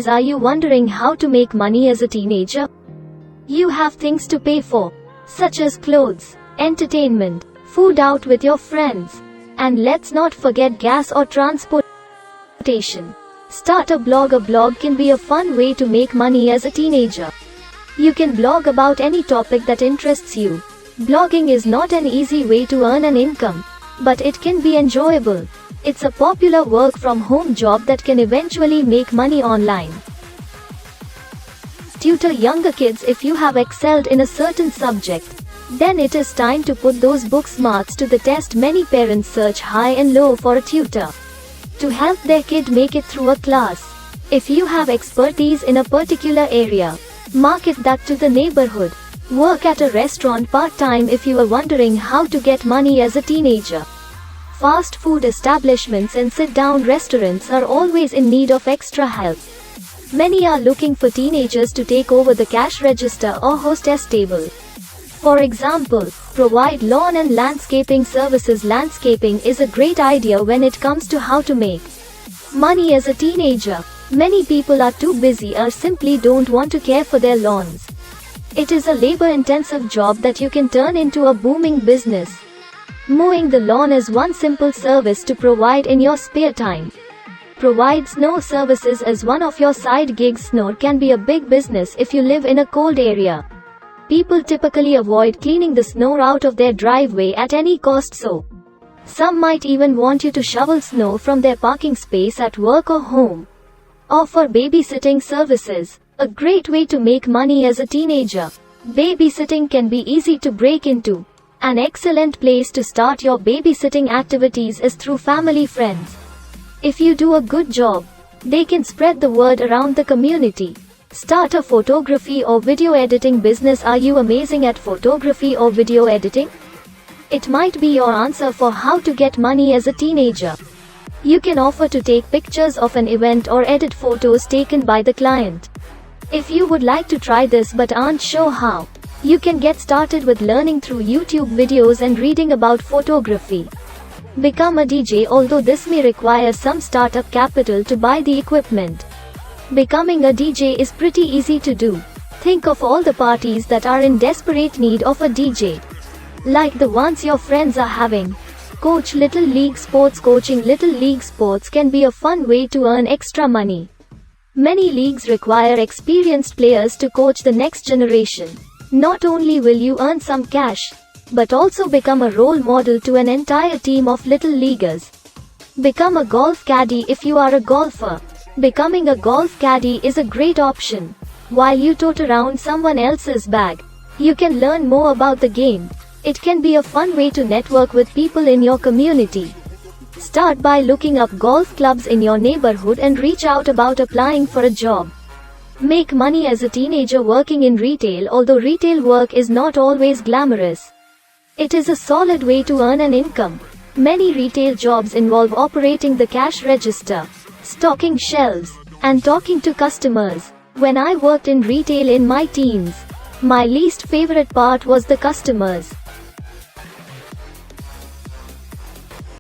Are you wondering how to make money as a teenager? You have things to pay for, such as clothes, entertainment, food out with your friends, and let's not forget gas or transportation. Start a blog. A blog can be a fun way to make money as a teenager. You can blog about any topic that interests you. Blogging is not an easy way to earn an income, but it can be enjoyable. It's a popular work-from-home job that can eventually make money online. Tutor younger kids. If you have excelled in a certain subject, then it is time to put those book smarts to the test. Many parents search high and low for a tutor to help their kid make it through a class. If you have expertise in a particular area, market that to the neighborhood. Work at a restaurant part-time. If you are wondering how to get money as a teenager, fast food establishments and sit-down restaurants are always in need of extra help. Many are looking for teenagers to take over the cash register or hostess table. For example, provide lawn and landscaping services. Landscaping is a great idea when it comes to how to make money as a teenager. Many people are too busy or simply don't want to care for their lawns. It is a labor-intensive job that you can turn into a booming business. Mowing the lawn is one simple service to provide in your spare time. Provide snow services as one of your side gigs. Snow can be a big business if you live in a cold area. People typically avoid cleaning the snow out of their driveway at any cost, so some might even want you to shovel snow from their parking space at work or home. Offer babysitting services. A great way to make money as a teenager. Babysitting can be easy to break into. An excellent place to start your babysitting activities is through family friends. If you do a good job, they can spread the word around the community. Start a photography or video editing business. Are you amazing at photography or video editing? It might be your answer for how to get money as a teenager. You can offer to take pictures of an event or edit photos taken by the client. If you would like to try this but aren't sure how, you can get started with learning through YouTube videos and reading about photography. Become a DJ. Although this may require some startup capital to buy the equipment, becoming a DJ is pretty easy to do. Think of all the parties that are in desperate need of a DJ, like the ones your friends are having. Coach Little League Sports. Coaching Little League Sports can be a fun way to earn extra money. Many leagues require experienced players to coach the next generation. Not only will you earn some cash, but also become a role model to an entire team of little leaguers. Become a golf caddy. If you are a golfer, becoming a golf caddy is a great option. While you tote around someone else's bag, you can learn more about the game. It can be a fun way to network with people in your community. Start by looking up golf clubs in your neighborhood and reach out about applying for a job. Make money as a teenager working in retail. Although retail work is not always glamorous, it is a solid way to earn an income. Many retail jobs involve operating the cash register, stocking shelves, and talking to customers. When I worked in retail in my teens, my least favorite part was the customers.